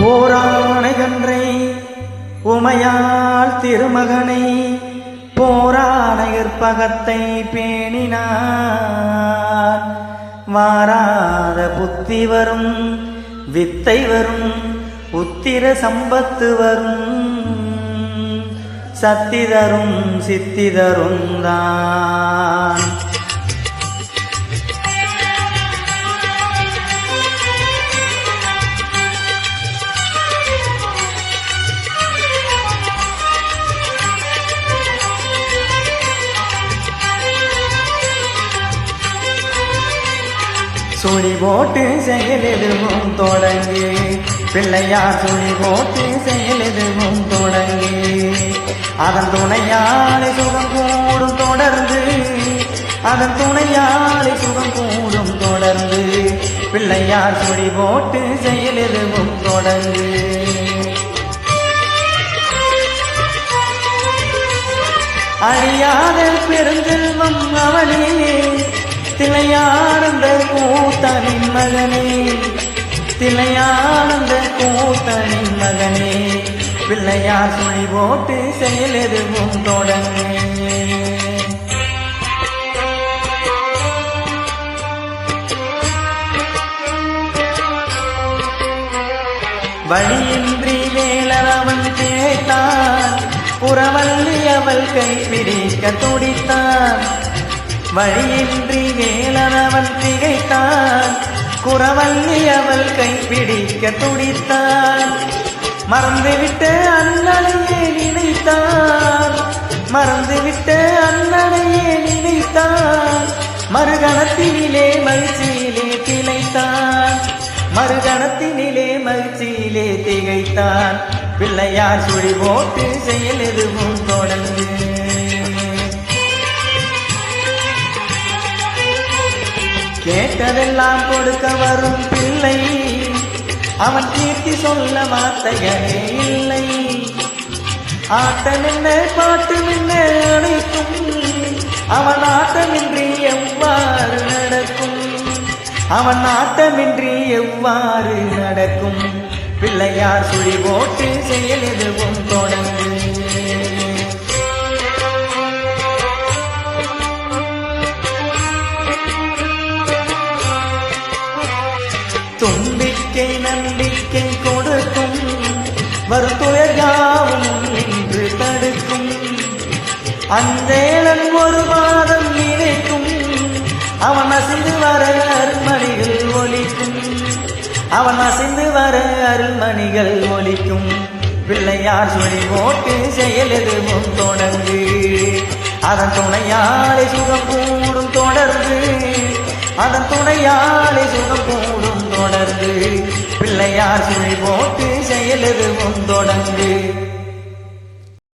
ஓரானை கன்றை உமையாள் திருமகனை போரானையற்பகத்தை பேணினார். வாராத புத்தி வரும் வித்தை வரும் உத்திர சம்பத்து வரும் சத்திதரும் சித்திதரும் தான். சுழி போட்டு செயலெதுவும் தொடங்கி பிள்ளையார் சுழி போட்டு செயலெதுவும் தொடங்கி அதன் துணையாலை சுகம் கூடும் தொடர்ந்து அதன் துணையாலை சுகம் கூடும் தொடர்ந்து பிள்ளையார் சுழி போட்டு செயலெதுவும் தொடங்கு. அழியாத பெருஞ்செல்வம் அவனே திளையானந்த கூத்தனின் மகனே திளையானந்த கூத்தனின் மகனே பிள்ளையார் சுழி போட்டு செயலெதுவும் தொடங்கு. வழியின்றி வேலவன் கேட்டான் புறவல்லி அவள் கைப்பிடிக்க துடித்தான். வழியின்றி வேலவன் திகைத்தான் குறவல்லி அவள் கைப்பிடிக்க துடித்தான். மறந்துவிட்ட அண்ணனையே நினைத்தான் மறந்துவிட்ட அண்ணனையே நினைத்தான். மறுகணத்தினிலே மகிழ்ச்சியிலே திளைத்தான் மறுகணத்தினிலே மகிழ்ச்சியிலே திகைத்தான். பிள்ளையார் சுழி போட்டு செயலெதுவும் தொடங்கு. கேட்டதெல்லாம் கொடுக்க வரும் பிள்ளை அவன் கீர்த்தி சொல்ல வார்த்தைகளே இல்லை. ஆட்டம் என்ன பாட்டு என்ன அனைத்தும் அவன் ஆட்டமின்றி எவ்வாறு நடக்கும் அவன் ஆட்டமின்றி எவ்வாறு நடக்கும். பிள்ளையார் சுழி போட்டு செயலெதுவும் தொடங்கு. தும்பிக்கை நம்பிக்கை கொடுக்கும் வரும் துயர்காவும் நின்று தடுக்கும். அந்தேளன் ஒரு மாதம் நினைக்கும் அவன் அசைந்து வர அருள்மணிகள் ஒலிக்கும் அவன் அசைந்து வர அருள்மணிகள் ஒலிக்கும். பிள்ளையார் சுழி போட்டு செயலெதுவும் தொடங்கு. அதன் துணையாலை சுகம் கூடும் தொடர்ந்து அதன் துணையாலை சுகம் கூடும் தொடர்ந்து பிள்ளையார் சுழி போட்டு செயலெதுவும் தொடங்கு.